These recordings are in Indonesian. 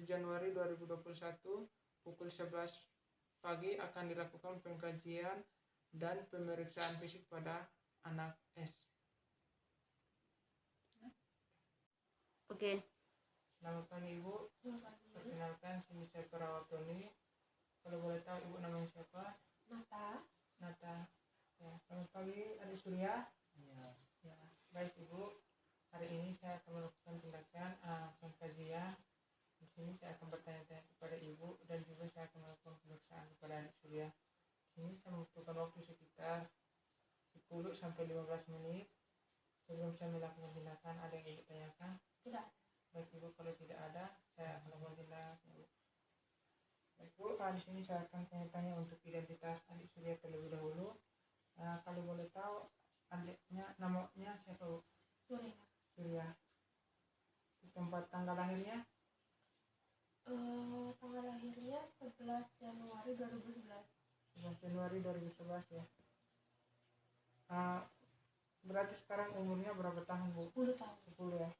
Januari 2021 pukul 11 pagi akan dilakukan pengkajian dan pemeriksaan fisik pada anak S. Oke. Selamat pagi Ibu. Perkenalkan, sini saya perawat Tony. Kalau boleh tahu Ibu namanya siapa? Nata. Ya, selamat pagi Adik Surya. Iya. Ya, baik Ibu. Hari ini saya akan melakukan tindakan pengkajian. Di sini saya akan bertanya-tanya kepada Ibu dan juga saya akan melakukan pemeriksaan kepada Adik Surya. Di sini saya membutuhkan waktu sekitar 10 sampai 15 menit. Sebelum saya melakukan tindakan, ada yang Ibu tanyakan? Tidak. Baik Ibu, kalau tidak ada, saya akan melakukan tindakan Ibu. Baik Bu, di sini saya akan tanya-tanya untuk identitas Adik Surya terlebih dahulu. Kalau boleh tahu, adiknya namanya siapa Bu? Surya. Tempat tanggal lahirnya? Tanggal lahirnya 11 Januari 2011. 11 Januari 2011 ya. Berarti sekarang umurnya berapa tahun Bu? 10 tahun. 10 ya.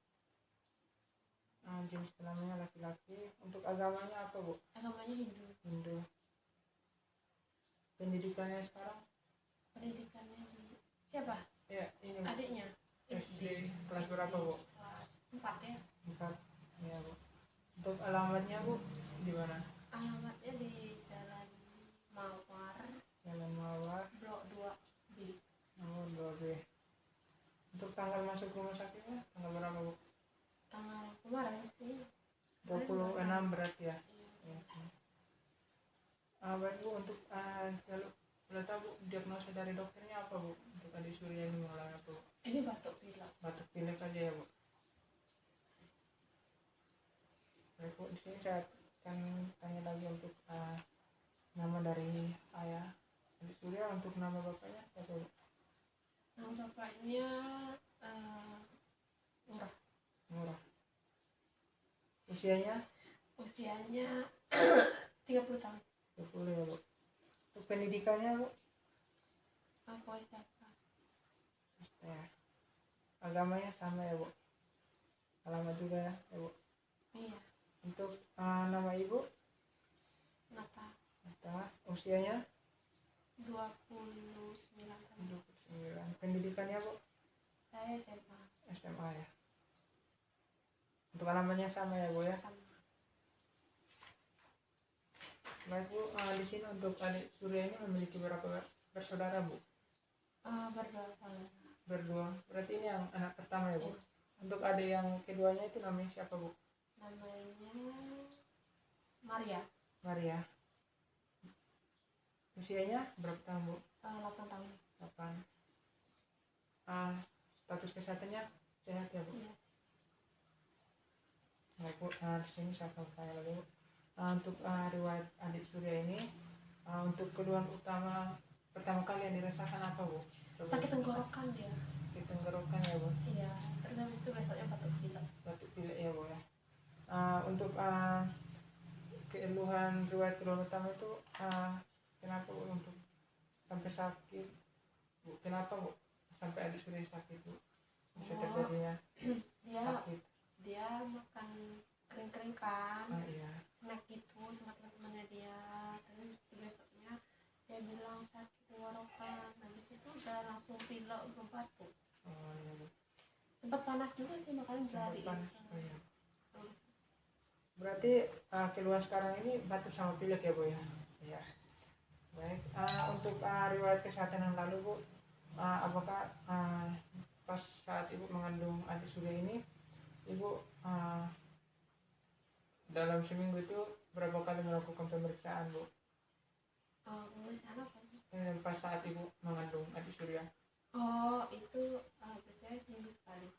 Jenis kelaminnya laki-laki. Untuk agamanya apa Bu? Agamanya Hindu. Pendidikannya sekarang? Pendidikannya Hindu. Siapa? Ya, ini Bu. Adiknya. SD kelas berapa Bu? Kelas 4 ya. 4. Ya Bu. Untuk alamatnya Bu di mana? Alamatnya di Jalan Mawar, Jalan Mawar, Blok 2B. nomor 2B. Untuk tanggal masuk rumah sakitnya tanggal berapa Bu? Tanggal kemarin sih. 26 berarti ya. Iya. Baik Bu, untuk kalau boleh tahu Bu, diagnosa dari dokternya apa Bu? Untuk Adik Surya ini mengalami apa Bu? Ini batuk pilek. Batuk pilek aja ya Bu. Baik Bu, di sini saya akan tanya lagi untuk nama dari ayah Adik Surya. Untuk nama bapaknya siapa Bu? Nama bapaknya Murah. Usianya usianya 30 tahun. 20 ya Bu. Untuk pendidikannya Bu? Apa siapa? Ya. Agamanya sama ya Bu. Alamat juga ya Bu. Iya. Untuk nama Ibu? Nata. Usianya 29 tahun. 29. Pendidikannya Bu? Saya SMA. SMA ya. Untuk alamatnya sama ya Bu ya. Sama. Baik Bu, di sini untuk Adik Surya ini memiliki berapa bersaudara Bu? Berdua tahun. Berdua. Berarti ini yang anak pertama ya Bu. Iya. Untuk adik yang keduanya itu namanya siapa Bu? Namanya Maria. Maria. Usianya berapa tahun Bu? 8 tahun. 8. Status kesehatannya sehat ya Bu? Iya. Baik Bu, di sini saya akan tanya lagi Bu. Untuk riwayat Adik Surya ini, untuk keluhan utama pertama kali yang dirasakan apa Bu? Sakit tenggorokan dia. Sakit tenggorokan ya Bu? Iya. Terus habis itu besoknya batuk pilek. Batuk pilek ya Bu ya. Untuk keluhan riwayat utama itu kenapa Bu untuk sampai sakit Bu? Kenapa Bu sampai Adik Surya sakit Bu? Bisa terjadinya Dia sakit. dia makan kering-kering kan. Iya. Snack gitu sama teman-temannya dia. Terus besoknya dia bilang sakit tenggorokan. Habis itu udah langsung pilek, udah batuk. Iya Bu. Sempat panas juga sih makanya Sampai berlari. panas. Iya. Berarti keluhan sekarang ini batuk sama pilek ya Bu ya? Iya. Baik. Untuk riwayat kesehatan yang lalu Bu, apakah pas saat Ibu mengandung Adik Surya ini, Ibu dalam seminggu itu berapa kali melakukan pemeriksaan Bu? Pemeriksaan apa sih? Pas saat Ibu mengandung Adik Surya? Oh, itu biasanya seminggu sekali.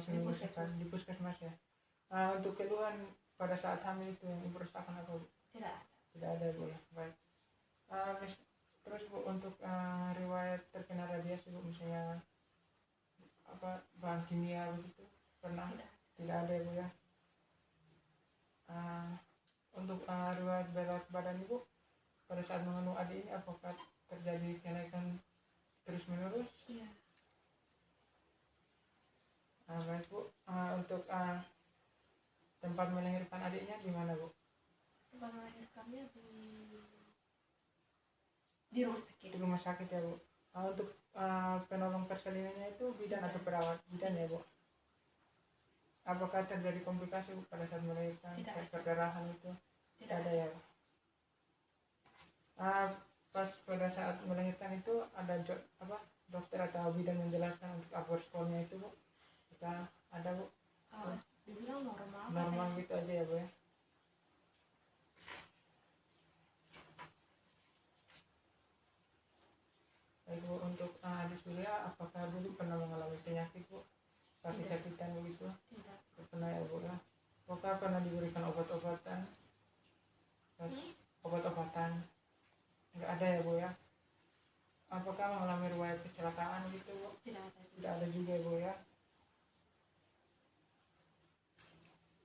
Seminggu sekali di puskesmas ya. Untuk keluhan pada saat hamil itu yang Ibu rasakan apa Bu? Tidak ada Bu ya. Baik. Terus Bu, untuk riwayat terkena rabies Ibu, misalnya bahan kimia begitu pernah? Tidak ada ya Bu ya. Untuk riwayat berat badan Ibu pada saat mengandung adik ini, apakah terjadi kenaikan terus menerus? Iya. Baik Bu, untuk tempat melahirkan adiknya di mana, Bu? Tempat melahirkannya di rumah sakit. Di rumah sakit ya, Bu. Untuk penolong persalinannya itu bidan atau perawat? Bidan ya, Bu. Apakah terjadi komplikasi, Bu, pada saat melahirkan? Tidak. Perdarahan itu? Tidak Ada ya. Pas pada saat melahirkan itu ada dokter atau bidan menjelaskan untuk aborsinya itu, Bu? Kita ada, Bu? Dibilang normal Normal gitu aja ya, Bu ya. Baik, Bu, untuk Adik Surya, apakah dulu pernah mengalami penyakit, Bu? Sakit-sakitan begitu? Tidak. Pernah ya, Bu ya. Apakah pernah diberikan obat-obatan? Obat-obatan? Enggak ada ya, Bu ya. Apakah mengalami riwayat kecelakaan gitu, Bu? Tidak ada. Tidak ada juga ya, Bu ya.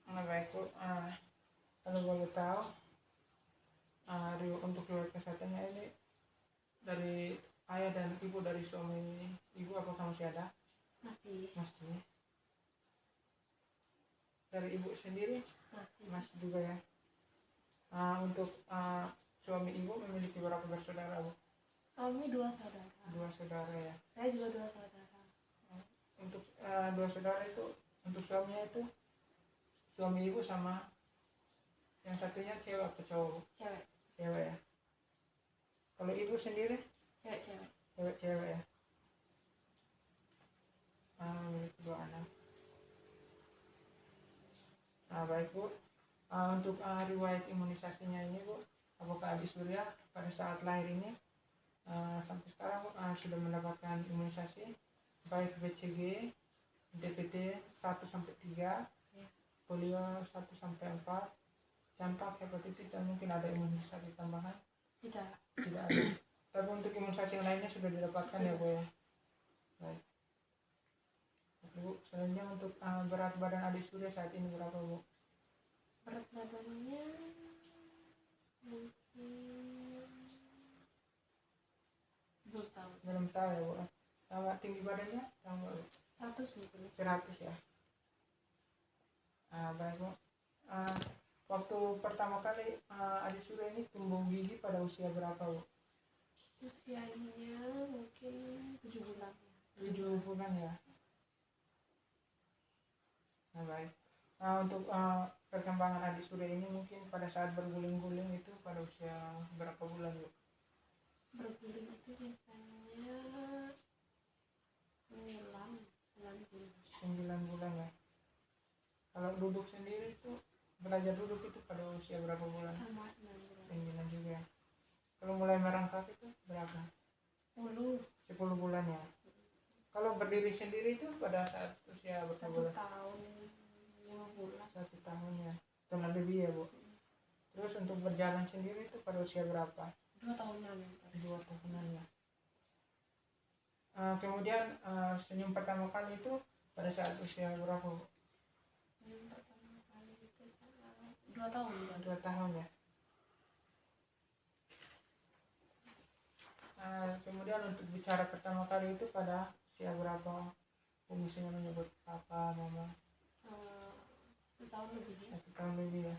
Nah, baik, Bu. Kalau boleh tahu, untuk riwayat kesehatannya ini dari ayah dan ibu dari suami ibu apakah masih ada? Masih. Dari ibu sendiri masih juga ya. Untuk suami ibu memiliki berapa bersaudara, Bu? Suami 2 saudara. 2 saudara ya. Saya juga 2 saudara. Untuk 2 saudara itu, untuk suaminya itu suami ibu sama yang satunya cewek atau cowok, Bu? Cewek ya. Kalau ibu sendiri? Cewek ya. Memiliki 2 anak. Baik, Bu. Untuk riwayat imunisasinya ini, Bu, apakah Adik Surya pada saat lahir ini sampai sekarang, Bu, sudah mendapatkan imunisasi baik BCG, DPT 1-3, polio 1-4, campak, hepatitis, dan mungkin ada imunisasi tambahan? Tidak. Tidak ada. Tapi untuk imunisasi yang lainnya sudah didapatkan ya, Bu ya. Baik. Oke, Bu, selanjutnya untuk berat badan Adik Surya saat ini berapa, Bu? Berat badannya mungkin belum tahu ya, Bu. Sama tinggi badannya sama 100 mungkin. 100 ya. Baik, Bu. Waktu pertama kali Adik Surya ini tumbuh gigi pada usia berapa, Bu? Usianya mungkin 7 bulan. 7 bulan ya. Baik. Untuk perkembangan Adik Surya ini mungkin pada saat berguling-guling itu pada usia berapa bulan, Bu? Berguling itu biasanya 9 bulan. 9 bulan ya. Kalau duduk sendiri itu, belajar duduk itu pada usia berapa bulan? Sama 9 bulan. 9 juga ya. Kalau mulai merangkak itu berapa? 10 bulan ya. Kalau berdiri sendiri itu pada saat usia berapa bulan? 1 tahun 5 bulan. 1 tahun ya. Tahun lebih ya, Bu. Terus untuk berjalan sendiri itu pada usia berapa? 2 tahunan. 2 tahunan ya. Kemudian senyum pertama kali itu pada saat usia berapa, Bu? Senyum pertama kali itu 2 tahun. 2 tahun ya. Kemudian untuk bicara pertama kali itu pada usia berapa? Misalnya menyebut papa, mama? 1 tahun lebih. 1 tahun lebih ya.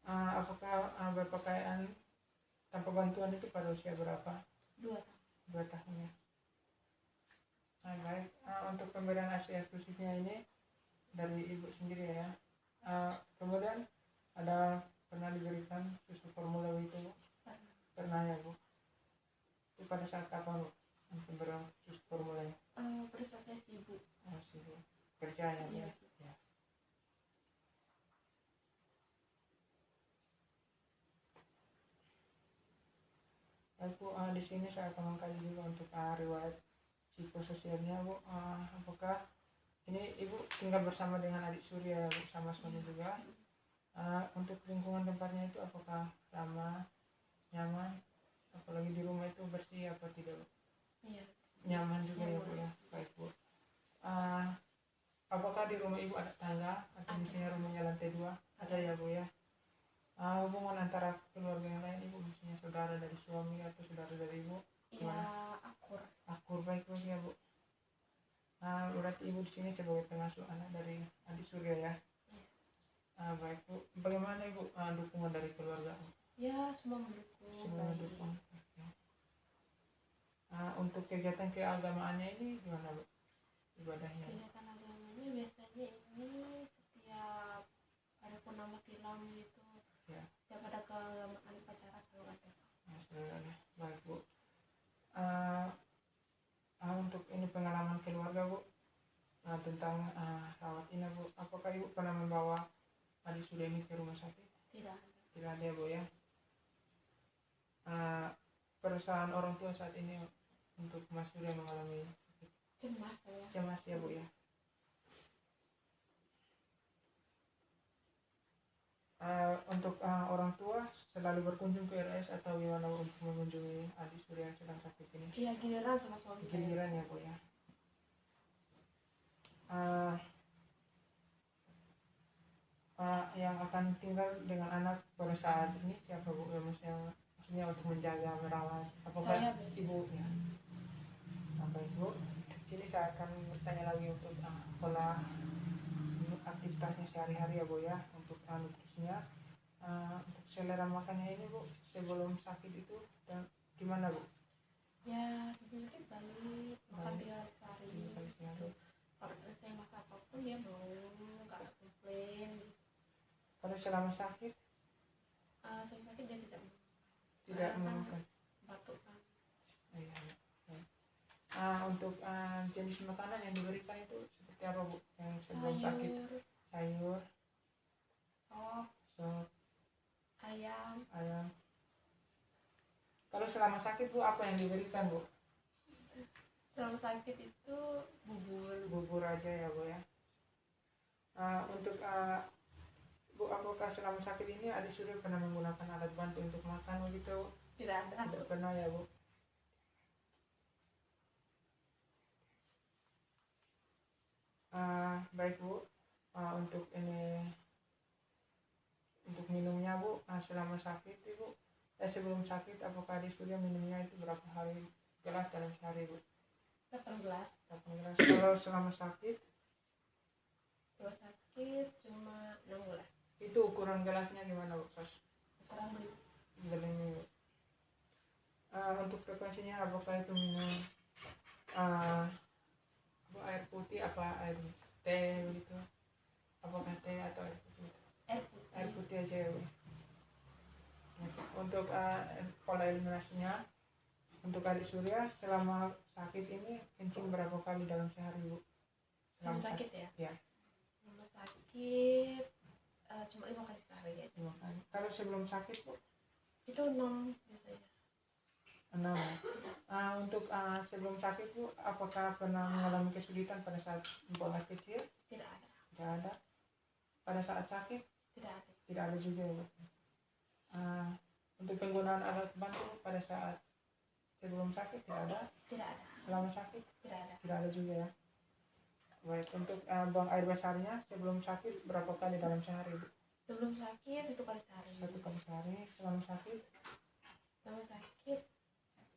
Apakah berpakaian tanpa bantuan itu pada usia berapa? 2 tahun. 2 tahun ya. Baik. Untuk pemberian ASI eksklusifnya ini dari ibu sendiri ya. Kemudian ada pernah diberikan susu formula itu, Bu? Pernah ya, Bu? Itu pada saat kapan, Bu, pemberian susu formulanya? Pada saat saya sibuk. Sibuk kerja ya, Bu? Iya. Ya. Baik, Bu, di sini saya akan mengkaji juga untuk riwayat psikososialnya, Bu. Apakah ini Ibu tinggal bersama dengan Adik Surya, Bu, sama suami juga? Untuk lingkungan tempatnya itu apakah ramah, nyaman, apalagi di rumah itu bersih apa tidak, Bu? Iya. Nyaman juga ya, Bu ya. Baik, Bu. Apakah di rumah Ibu ada tangga atau misalnya rumahnya lantai 2? Ada ya, Bu ya. Hubungan antara keluarga yang lain, Ibu, misalnya saudara dari suami atau saudara dari Ibu? Iya, akur. Akur, baik, Bu ya, Bu. Berarti Ibu di sini sebagai pengasuh anak dari Adik Surya ya. Baik Bu, bagaimana Ibu dukungan dari keluarga? Ya, semua mendukung. Semua mendukung. Oke. Untuk kegiatan keagamaannya ini gimana Bu? Ibadahnya? Kegiatan agamanya biasanya ini setiap ada purnama film gitu. Ya. Setiap ada keagamaan upacara selalu ada. Baik Bu. Untuk ini pengalaman keluarga Bu, tentang rawat inap Bu, apakah Ibu pernah membawa adik Surya ini ke rumah sakit? Tidak. Tidak ada Bu ya. Perasaan orang tua saat ini untuk Mas Surya mengalami Cemas saya. cemas ya Bu ya. Untuk orang tua selalu berkunjung ke RS atau gimana Bu untuk mengunjungi adik Surya yang sedang sakit ini? Iya, giliran sama suami saya. Giliran ya Bu ya. Yang akan tinggal dengan anak pada saat ini siapa Bu? Maksudnya untuk menjaga, merawat, apakah Saya, ibunya? Baik Bu, sini saya akan bertanya lagi untuk pola aktivitasnya sehari-hari ya Bu ya, untuk nutrisinya, untuk selera makannya ini Bu, sebelum sakit itu dan gimana Bu? Ya, sebenarnya balik makan 3 hari. Kalau saya masak apapun dia mau, nggak komplain. Kalau selama sakit? Saya sakit dia Tidak memakan. Batuk kan. Iya. Untuk jenis makanan yang diberikan itu seperti apa Bu? Yang sebelum sakit? Sayur, sop, ayam. Kalau selama sakit Bu, apa yang diberikan Bu? Selama sakit itu Bubur aja ya Bu ya. Untuk Bu, apakah selama sakit ini adik Surya pernah menggunakan alat bantu untuk makan begitu? tidak ada. Tidak pernah ya Bu. Baik Bu, untuk minumnya Bu, selama sakit Ibu, sebelum sakit apakah adik Surya minumnya itu berapa hari gelas dalam sehari Bu? 8 gelas. 8 gelas. Kalau selama sakit? Kalau sakit cuma 6 gelas. Itu ukuran gelasnya gimana Bu? Ukuran beli. Untuk frekuensinya apakah itu minum air putih apa air teh begitu? Apakah teh atau air putih? Air putih aja ya Bu. Untuk pola eliminasinya untuk adik Surya selama sakit ini kencing berapa kali dalam sehari Bu? Selama sakit ya? Ya. Selama sakit cuma 5 kali sehari ya. 5 kali. Kalau sebelum sakit Bu? Itu 6 biasanya. 6. Untuk sebelum sakit Bu, apakah pernah mengalami kesulitan pada saat buang air kecil? Tidak ada. Tidak ada. Pada saat sakit? Tidak ada. Tidak ada juga ya Bu. Untuk penggunaan alat bantu pada saat sebelum sakit tidak ada? Tidak ada. Selama sakit? Tidak ada. Tidak ada juga ya. Baik, untuk buang air besarnya sebelum sakit berapa kali dalam sehari Bu? Sebelum sakit 1 kali sehari. 1 kali sehari. Selama sakit? Selama sakit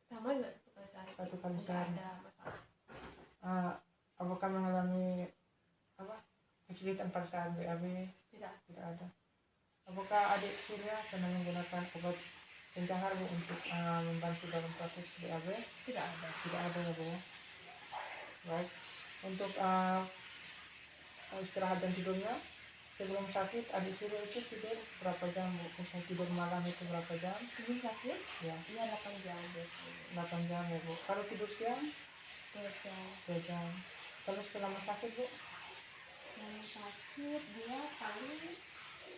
sama juga 1 kali sehari. 1 kali Tidak sehari. ada masalah. Apakah mengalami kesulitan pada saat BAB? Tidak. Tidak ada. Apakah adik Surya pernah menggunakan obat pencahar Bu untuk membantu dalam proses BAB? Tidak ada. Tidak ada ya Bu ya. Baik. Untuk istirahat dan tidurnya sebelum sakit adik Surya itu tidur berapa jam Bu? Misalnya tidur malam itu berapa jam? Sebelum sakit? Ya. Iya 8 jam biasanya. 8 jam ya Bu. Kalau tidur siang? 2 jam. 2 jam. Kalau selama sakit Bu? Selama sakit dia paling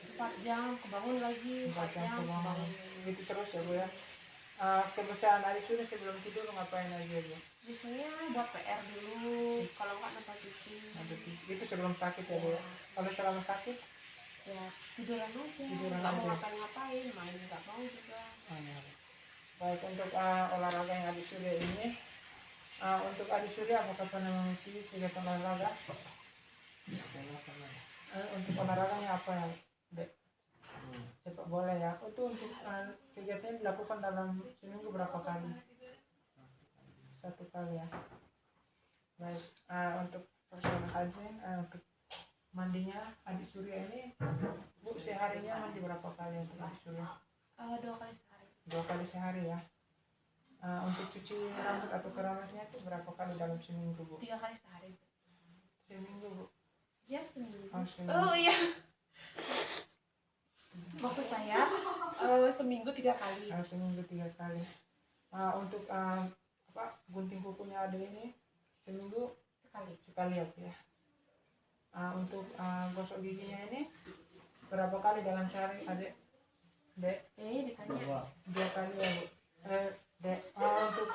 4 jam kebangun lagi. 4 jam kebangun. Gitu terus ya Bu ya. Kebiasaan adik Surya sebelum tidur ngapain aja Bu? Biasanya buat PR dulu, kalau nggak nonton TV. Itu sebelum sakit ya Bu ya. Kalau selama sakit? Ya tiduran aja. Tiduran nggak aja. mau ngapain, main nggak mau juga. Baik, untuk olahraga yang adik Surya ini, untuk adik Surya apakah pernah mengikuti kegiatan olahraga? Untuk olahraganya apa ya Dek? Sepak bola ya. Untuk kegiatan dilakukan dalam seminggu berapa kali? 1 kali ya. Baik, untuk personal hygiene, untuk mandinya adik Surya ini, Bu, seharinya mandi berapa kali untuk adik Surya? 2 kali sehari. 2 kali sehari ya. Untuk cuci rambut atau keramasnya itu berapa kali dalam seminggu, Bu? 3 kali sehari. Seminggu, Bu? Ya, seminggu. Oh, seminggu. Oh iya. Maksud saya seminggu 3 kali. Seminggu 3 kali. Untuk gunting kukunya ada ini seminggu sekali ya, Bu ya. Untuk gosok giginya ini berapa kali dalam sehari, Adek? Dek? Ditanya. 2 kali ya, Bu. Dek, untuk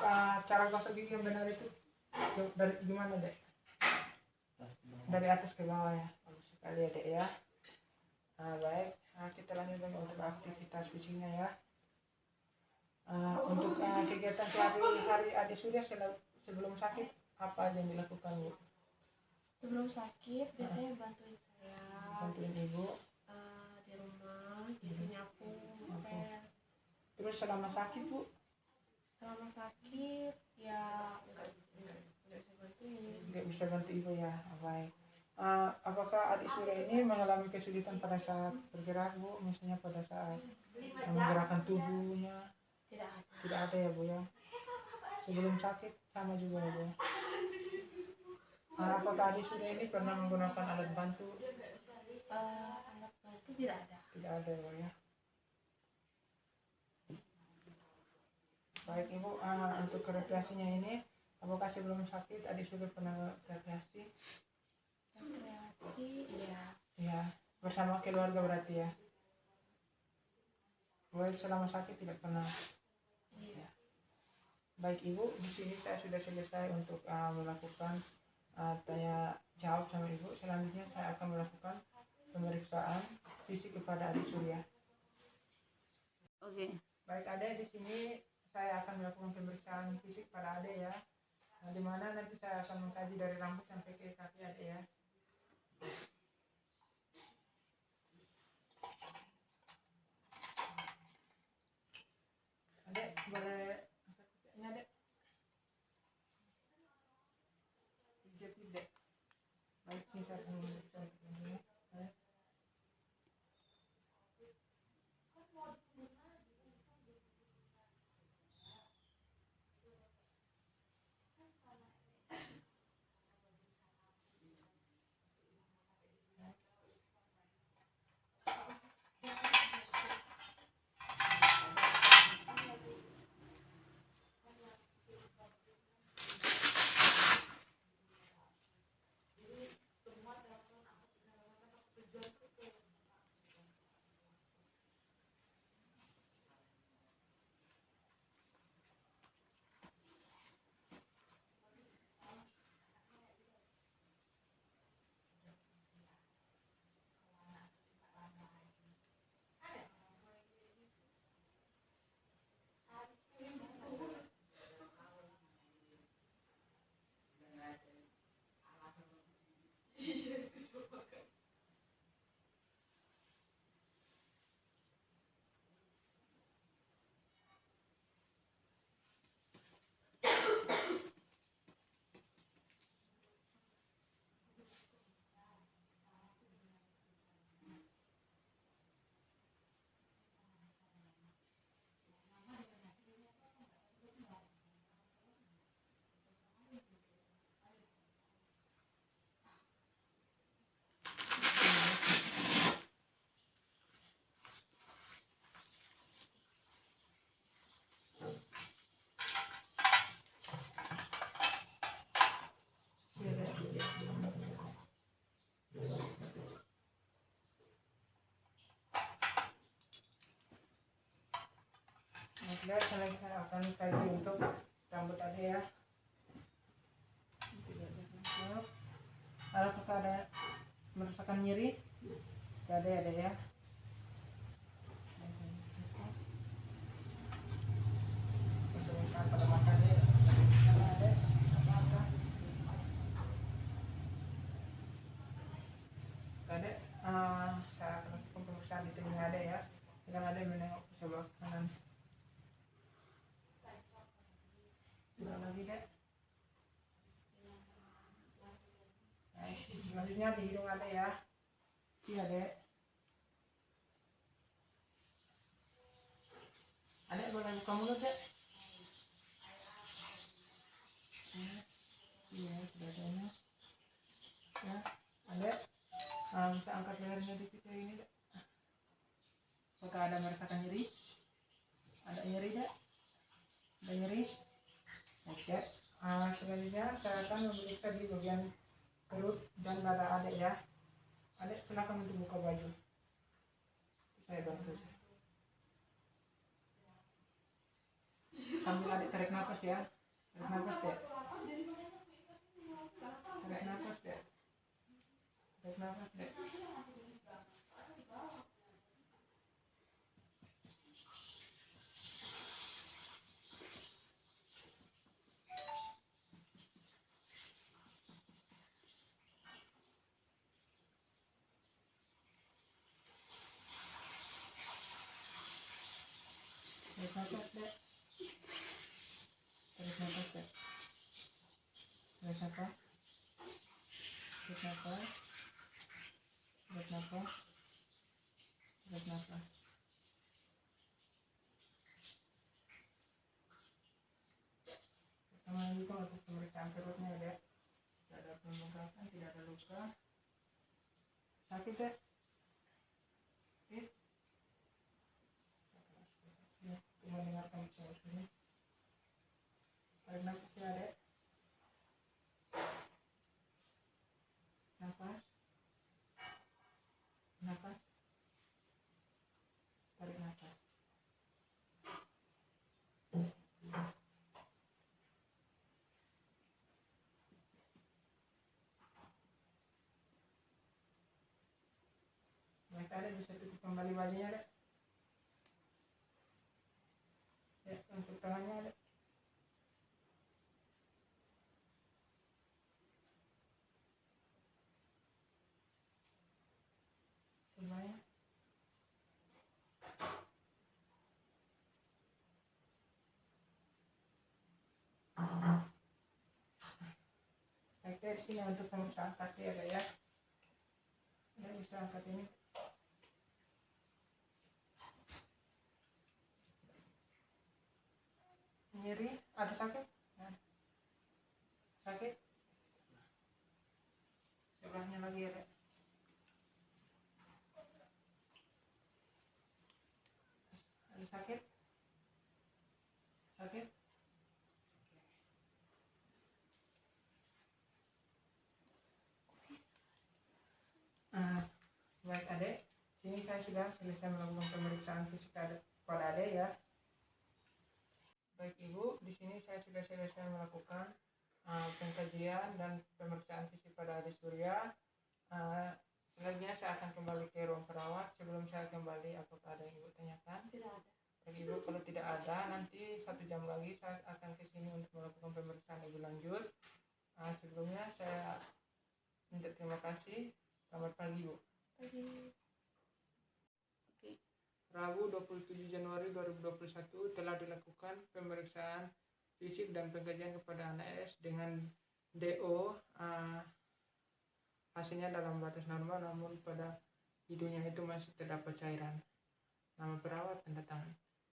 cara gosok gigi yang benar itu dari gimana, Dek? Dari atas ke bawah ya. Bagus sekali ya, Dek ya. Baik, kita lanjutkan untuk aktivitas fisiknya ya. Untuk kegiatan sehari-hari adik Surya sebelum sakit apa aja yang dilakukan, Bu? Sebelum sakit biasanya bantuin saya. Bantuin ibu Di rumah, gitu nyapu, ngepel. Terus selama sakit, Bu? Selama sakit ya nggak bisa bantuin. Nggak bisa bantu ibu ya. Baik. Apakah adik Surya ini mengalami kesulitan pada saat bergerak, Bu? Misalnya pada saat menggerakkan tubuhnya? Tidak ada ya, Bu ya. Sebelum sakit sama juga ya, Bu. Apakah adik Surya ini pernah menggunakan alat bantu? Alat bantu tidak ada. Tidak ada ya, Bu ya. Baik Ibu, untuk rekreasinya ini, apakah sebelum sakit adik Surya pernah rekreasi? Rekreasi, iya. Ya, bersama keluarga berarti ya. Baik, selama sakit tidak pernah. Iya. Baik Ibu, di sini saya sudah selesai untuk melakukan tanya jawab sama Ibu. Selanjutnya saya akan melakukan pemeriksaan fisik kepada adik Surya. Oke. Baik Ade, di sini saya akan melakukan pemeriksaan fisik pada Ade ya. Di mana nanti saya akan mengkaji dari rambut sampai ke kaki Ade ya. Ade, boleh angkat kucingnya, Ade? Tidak. Baik, ini saya akan memeriksa ini. Baiklah, sekarang saya akan kaji untuk rambut Ade ya. Apakah ada merasakan nyeri? Tidak ada ya. Pemeriksaan pada mata Ade. Ada apa-apa? Ade, saya akan lakukan pemeriksaan di telinga Ade ya. Dengan Ade menengok ke sebelah kanan. Sudah lagi Dek. Selanjutnya di hidung Ade ya. Iya, Dek. Adek boleh buka mulut, Dek? Iya, sudah adanya. Ya, Adek. Bisa angkat lehernya dikit kayak ini, Dek. Apakah ada merasakan nyeri? Ada nyeri, Dek? Ada nyeri? Oke. Selanjutnya saya akan memeriksa di bagian perut dan dada Adek ya. Adek silakan untuk buka baju. Saya bantu. Sambil Adek tarik nafas ya. Tarik nafas, Dek. Tarik nafas, Dek. Tarik nafas, Dek. Tarik nafas, Dek. Tarik nafas, Dek. Tarik nafas. Tarik nafas. Tarik nafas. Tarik nafas. Pertama juga untuk pemeriksaan perutnya, Dek. Tidak ada pembengkakan, tidak ada luka. Sakit, Dek? Sakit? Ya, cuma dengarkan saya sini. Tarik nafas ya, Dek. Nafas. Nafas. Tarik nafas. Nah, Adek bisa tutup kembali bajunya, Dek. Ya, untuk tangannya, Dek. Semuanya. Oke, di sini untuk pemeriksaan kaki ada ya. Adek bisa angkat ini. Nyeri, ada sakit? Nah, sakit? Sebelahnya lagi ya, Dek. Ada sakit? Sakit? Baik, Adek. Sini saya sudah selesai melakukan pemeriksaan fisik pada Adek ya. Baik, Ibu, di sini saya sudah selesai melakukan pengkajian dan pemeriksaan fisik pada Adek Surya. Selanjutnya saya akan kembali ke ruang perawat. Sebelum saya kembali, apakah ada yang Ibu tanyakan? Tidak ada. Bagi Ibu, kalau tidak ada, nanti 1 jam lagi saya akan ke sini untuk melakukan pemeriksaan lebih lanjut. Sebelumnya saya minta terima kasih. Selamat pagi, Bu. Pagi. Rabu 27 Januari 2021 telah dilakukan pemeriksaan fisik dan pengkajian kepada anak S dengan DO. Hasilnya dalam batas normal, namun pada hidungnya itu masih terdapat cairan. Nama perawat, tanda tangan.